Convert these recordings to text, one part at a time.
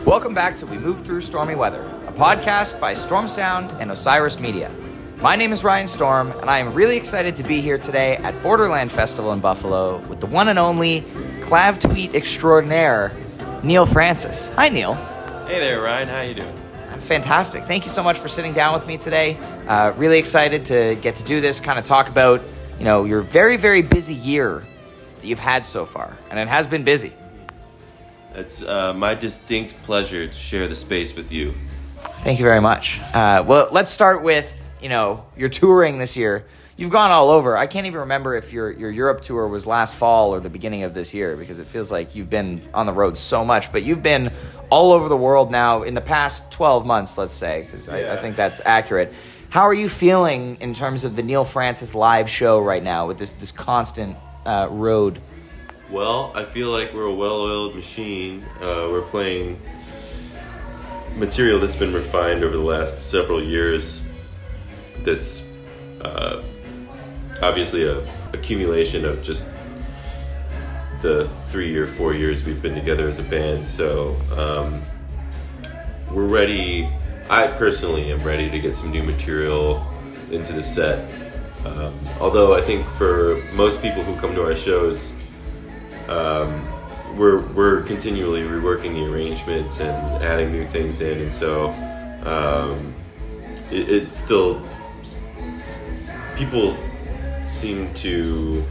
Welcome back to We Move Through Stormy Weather, a podcast by Storm Sound and Osiris Media. My name is Ryan Storm, and I am really excited to be here today at Borderland Festival in Buffalo with the one and only clav tweet extraordinaire, Neal Francis. Hi, Neal. Hey there, Ryan. How you doing? I'm fantastic. Thank you so much for sitting down with me today. Really excited to get to do this, kind of talk about, your very, very busy year that you've had so far, and it has been busy. It's my distinct pleasure to share the space with you. Thank you very much. Well, let's start with, your touring this year. You've gone all over. I can't even remember if your Europe tour was last fall or the beginning of this year, because it feels like you've been on the road so much. But you've been all over the world now in the past 12 months, let's say, because I think that's accurate. How are you feeling in terms of the Neal Francis live show right now with this constant road? Well, I feel like we're a well-oiled machine. We're playing material that's been refined over the last several years. That's obviously a accumulation of just the 3 or 4 years we've been together as a band. So we're ready. I personally am ready to get some new material into the set. Although I think for most people who come to our shows, we're continually reworking the arrangements and adding new things in, and so it's still, people seem to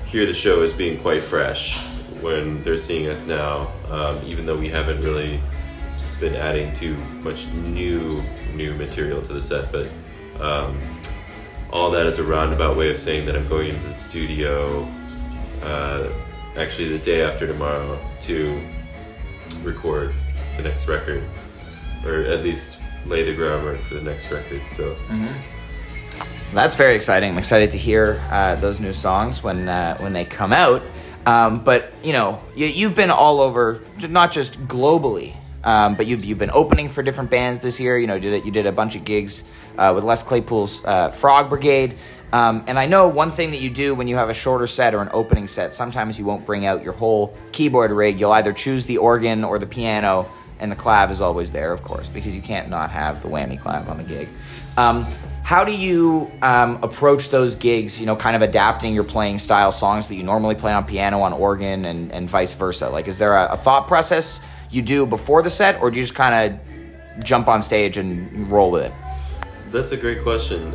hear the show as being quite fresh when they're seeing us now, even though we haven't really been adding too much new material to the set. But all that is a roundabout way of saying that I'm going into the studio actually the day after tomorrow to record the next record, or at least lay the groundwork for the next record. So That's very exciting. I'm excited to hear those new songs when they come out. But you've been all over, not just globally, but you've been opening for different bands this year. You did a bunch of gigs with Les Claypool's Frog Brigade. And I know one thing that you do when you have a shorter set or an opening set, sometimes you won't bring out your whole keyboard rig. You'll either choose the organ or the piano, and the clav is always there, of course, because you can't not have the whammy clav on the gig. How do you approach those gigs, kind of adapting your playing style, songs that you normally play on piano, on organ, and vice versa? Like, is there a thought process you do before the set, or do you just kind of jump on stage and roll with it? that's a great question.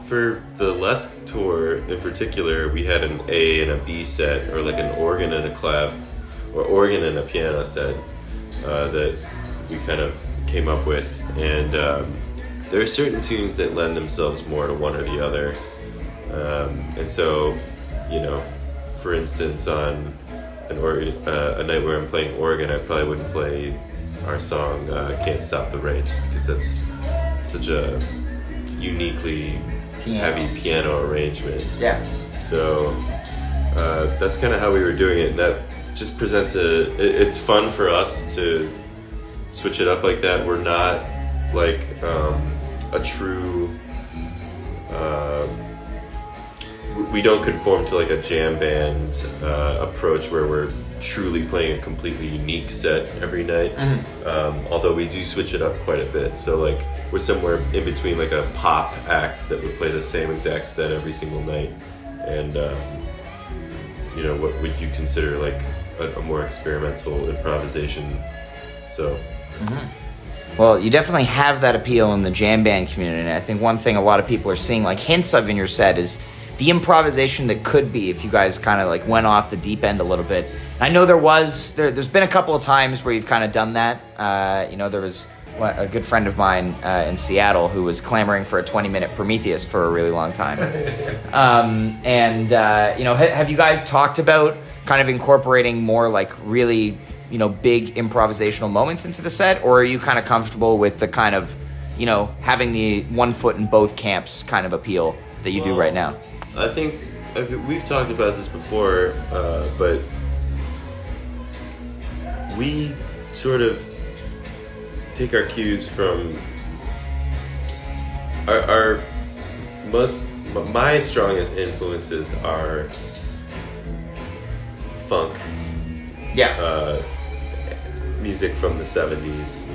For the Les tour in particular, we had an A and a B set, or like an organ and a clav, or organ and a piano set that we kind of came up with. And there are certain tunes that lend themselves more to one or the other. And so, for instance, on a night where I'm playing organ, I probably wouldn't play our song Can't Stop the Rain, just because that's such a uniquely heavy piano arrangement. Yeah. So that's kind of how we were doing it, and that just presents it's fun for us to switch it up like that. We're not like a true we don't conform to like a jam band approach where we're truly playing a completely unique set every night. Mm-hmm. Although we do switch it up quite a bit. So like we're somewhere in between like a pop act that would play the same exact set every single night, and what would you consider like a more experimental improvisation? So. Mm-hmm. Well, you definitely have that appeal in the jam band community, and I think one thing a lot of people are seeing like hints of in your set is the improvisation that could be if you guys kind of like went off the deep end a little bit. I know there's been a couple of times where you've kind of done that. There was a good friend of mine in Seattle who was clamoring for a 20-minute Prometheus for a really long time. Have you guys talked about kind of incorporating more like really, big improvisational moments into the set, or are you kind of comfortable with the kind of, having the one foot in both camps kind of appeal that you do right now? I think we've talked about this before, but we sort of take our cues from my strongest influences are funk, music from the 70s.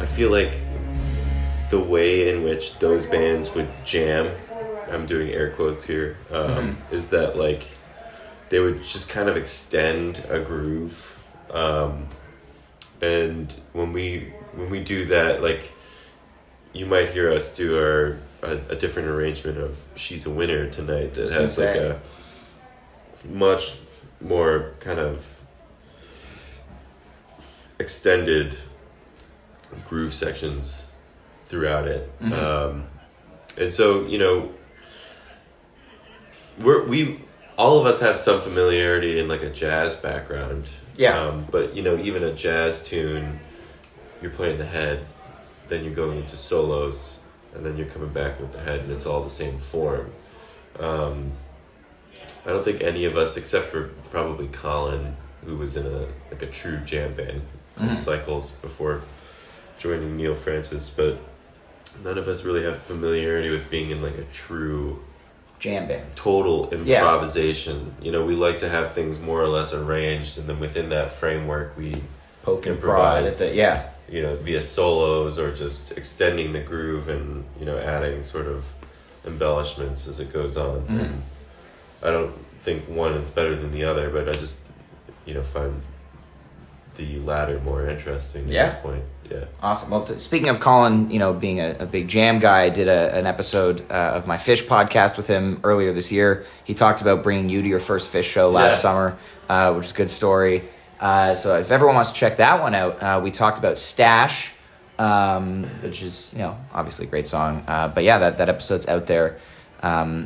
I feel like the way in which those bands would jam, I'm doing air quotes here, is that like they would just kind of extend a groove. And when we do that, like you might hear us do a different arrangement of She's a Winner Tonight that has like a much more kind of extended groove sections throughout it. And so, you know, we all of us have some familiarity in like a jazz background. But you know, even a jazz tune, you're playing the head, then you're going into solos, and then you're coming back with the head, and it's all the same form. I don't think any of us, except for probably Colin, who was in a true jam band called Cycles before joining Neal Francis, but none of us really have familiarity with being in like a true jam band, total improvisation. You know, we like to have things more or less arranged, and then within that framework we poke and improvise prod at you know, via solos or just extending the groove and, you know, adding sort of embellishments as it goes on. And I don't think one is better than the other, but I just, you know, find the latter more interesting at this point. Awesome. Well, speaking of Colin, you know, being a big jam guy, I did an episode of my Fish podcast with him earlier this year. He talked about bringing you to your first Fish show last summer, which is a good story. So if everyone wants to check that one out, we talked about Stash, which is, you know, obviously a great song. But yeah, that episode's out there.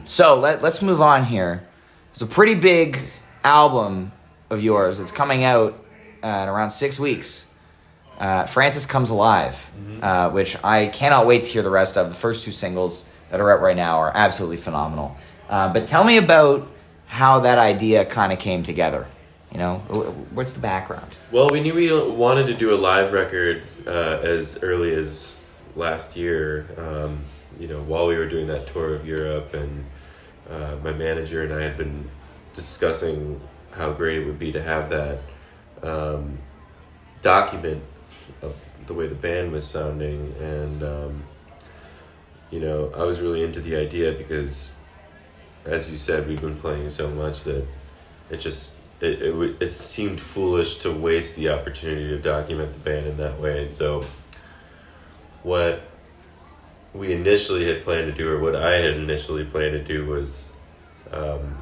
So let's move on here. It's a pretty big album of yours. It's coming out in around 6 weeks. Francis Comes Alive, which I cannot wait to hear the rest of. The first two singles that are out right now are absolutely phenomenal. But tell me about how that idea kind of came together. You know, what's the background? Well, we knew we wanted to do a live record as early as last year, you know, while we were doing that tour of Europe, and my manager and I had been discussing how great it would be to have that document of the way the band was sounding. And, you know, I was really into the idea because, as you said, we've been playing so much that it just... It seemed foolish to waste the opportunity to document the band in that way. So what we initially had planned to do, or what I had initially planned to do, was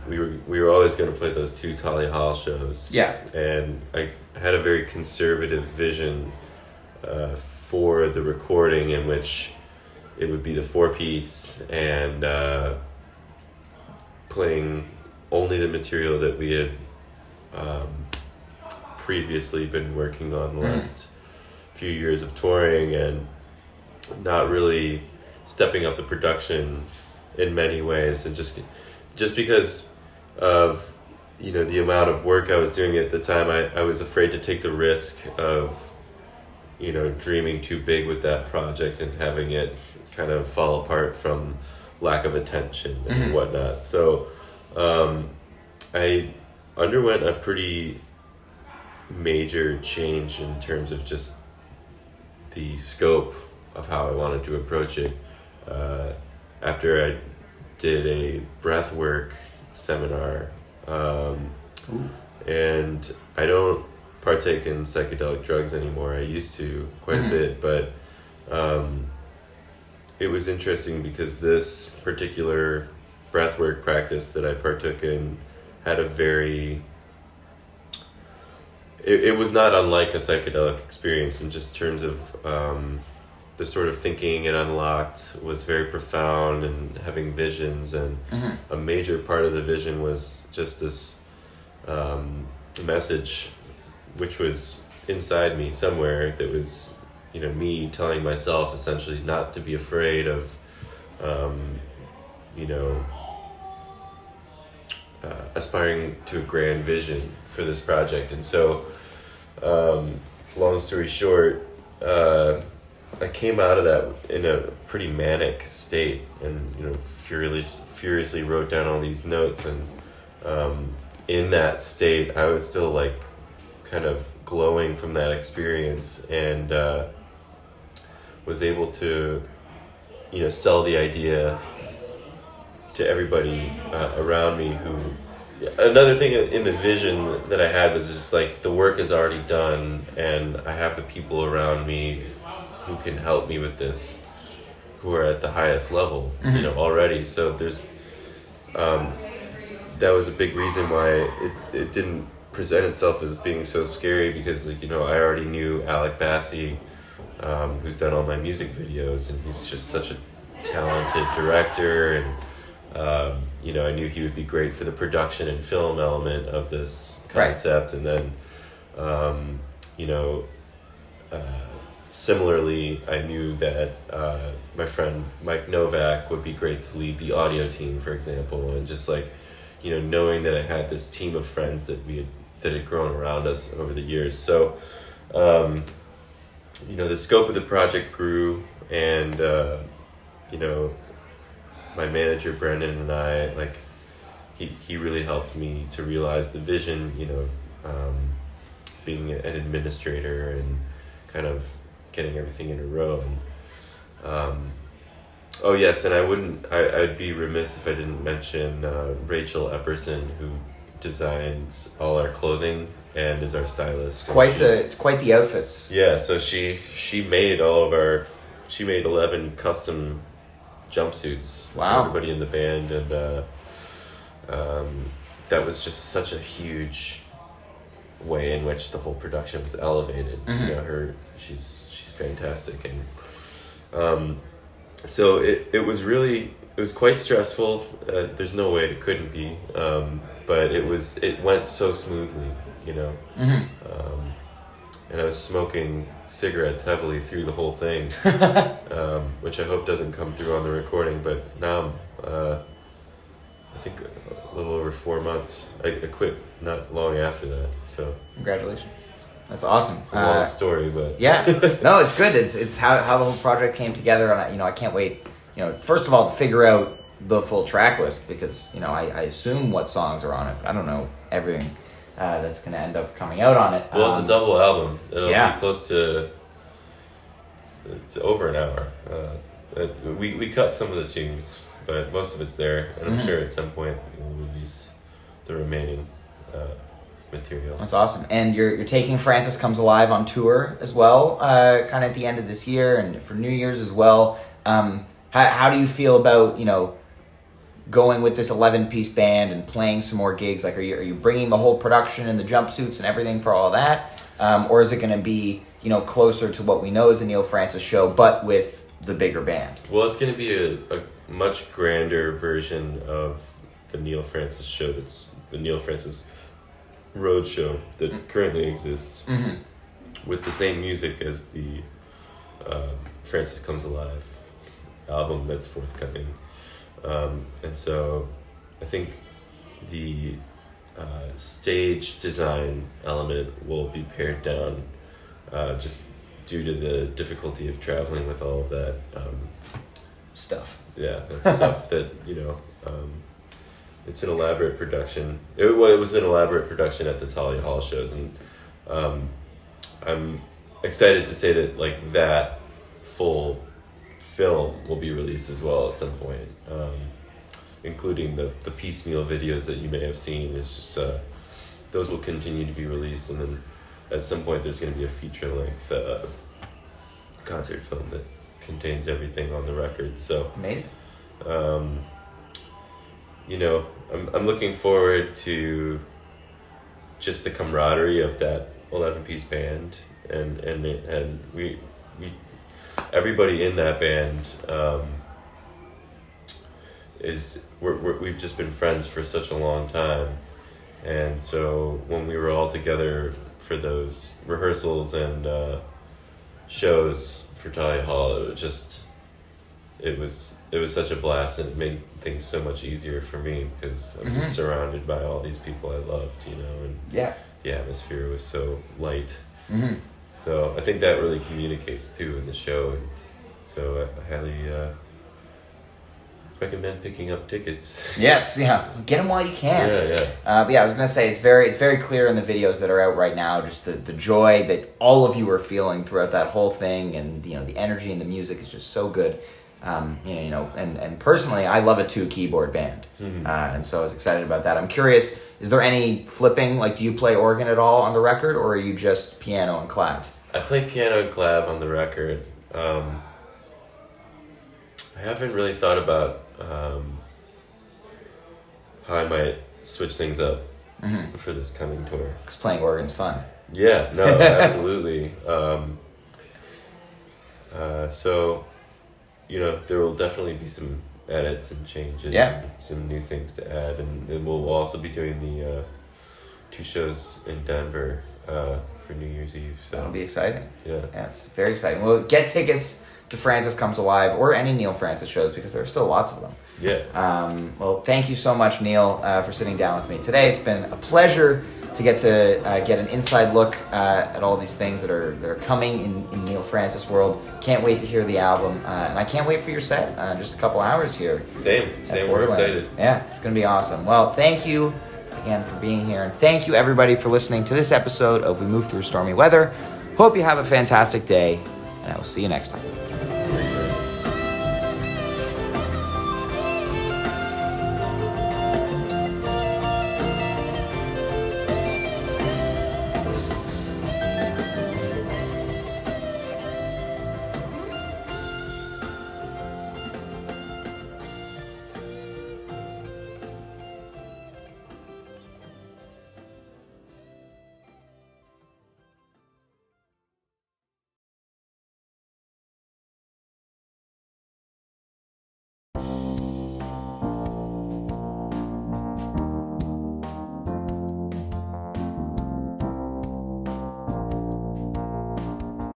we were always going to play those 2 Tally Hall shows. And I had a very conservative vision for the recording, in which it would be the 4-piece and playing only the material that we had previously been working on the last few years of touring, and not really stepping up the production in many ways, and just because of, you know, the amount of work I was doing at the time, I was afraid to take the risk of, you know, dreaming too big with that project and having it kind of fall apart from lack of attention and whatnot. So I underwent a pretty major change in terms of just the scope of how I wanted to approach it. After I did a breathwork seminar, and I don't partake in psychedelic drugs anymore. I used to quite a bit, but it was interesting because this particular breathwork practice that I partook in had a very... It was not unlike a psychedelic experience in just terms of the sort of thinking it unlocked was very profound, and having visions, and a major part of the vision was just this message which was inside me somewhere, that was, you know, me telling myself essentially not to be afraid of you know, aspiring to a grand vision for this project. And so long story short, I came out of that in a pretty manic state, and, you know, furiously wrote down all these notes, and in that state I was still like kind of glowing from that experience, and was able to, sell the idea to everybody around me. Another thing in the vision that I had was just like, the work is already done, and I have the people around me who can help me with this, who are at the highest level, already. So there's, that was a big reason why it didn't present itself as being so scary, because I already knew Alec Bassey, who's done all my music videos, and he's just such a talented director, and I knew he would be great for the production and film element of this concept. Right. And then similarly, I knew that my friend Mike Novak would be great to lead the audio team, for example, and just like, knowing that I had this team of friends that had grown around us over the years. So, the scope of the project grew, and my manager Brendan and I, like, he really helped me to realize the vision. Being an administrator and kind of getting everything in a row. And oh yes, and I'd be remiss if I didn't mention Rachel Epperson, who designs all our clothing and is our stylist. Quite the outfits. Yeah, so she made 11 custom jumpsuits for everybody in the band, and that was just such a huge way in which the whole production was elevated. She's fantastic, and so it was quite stressful. There's no way it couldn't be, but it went so smoothly, and I was smoking cigarettes heavily through the whole thing, which I hope doesn't come through on the recording. But now I think a little over 4 months. I quit not long after that. So congratulations. That's awesome. It's a long story, but yeah, no, it's good. It's how the whole project came together, and I can't wait. First of all, to figure out the full track list, because I assume what songs are on it, but I don't know everything that's going to end up coming out on it. Well, it's a double album. It'll be close to it's over an hour. We cut some of the tunes, but most of it's there, and I'm sure at some point we'll release the remaining material. That's awesome. And you're taking Francis Comes Alive on tour as well, kind of at the end of this year and for New Year's as well. How do you feel about going with this 11-piece band and playing some more gigs? Like, are you bringing the whole production and the jumpsuits and everything for all that, or is it going to be closer to what we know as a Neal Francis show, but with the bigger band? Well, it's going to be a much grander version of the Neal Francis show. That's the Neal Francis road show that currently exists, with the same music as the Francis Comes Alive album that's forthcoming. And so I think the stage design element will be pared down, just due to the difficulty of traveling with all of that stuff. Yeah, that's stuff that, it's an elaborate production. It was an elaborate production at the Talia Hall shows, and I'm excited to say that that full film will be released as well at some point, including the piecemeal videos that you may have seen. It's just those will continue to be released, and then at some point there's going to be a feature-length concert film that contains everything on the record. So amazing. I'm looking forward to just the camaraderie of that 11-piece band, and we everybody in that band we've just been friends for such a long time, and so when we were all together for those rehearsals and shows for Talia Hall, it was such a blast, and it made things so much easier for me because I was just surrounded by all these people I loved, and the atmosphere was so light. So I think that really communicates too in the show, and so I highly recommend picking up tickets. Yes, yeah, get them while you can. Yeah. But yeah, I was gonna say it's very clear in the videos that are out right now, just the joy that all of you are feeling throughout that whole thing, and the energy and the music is just so good. And personally, I love a 2-keyboard band, and so I was excited about that. I'm curious, is there any flipping? Like, do you play organ at all on the record, or are you just piano and clav? I play piano and clav on the record. I haven't really thought about how I might switch things up for this coming tour. Because playing organ's fun. Yeah, no, absolutely. So, there will definitely be some edits and changes. Yeah. And some new things to add. And we'll also be doing the 2 shows in Denver for New Year's Eve. So That'll be exciting. Yeah, it's very exciting. Well, get tickets to Francis Comes Alive or any Neal Francis shows, because there are still lots of them. Yeah. Well, thank you so much, Neal, for sitting down with me today. It's been a pleasure to get an inside look at all these things that are coming in Neal Francis world. Can't wait to hear the album, and I can't wait for your set in just a couple hours here. Same. We're excited. Yeah, it's going to be awesome. Well, thank you again for being here, and thank you everybody for listening to this episode of We Move Through Stormy Weather. Hope you have a fantastic day, and I will see you next time.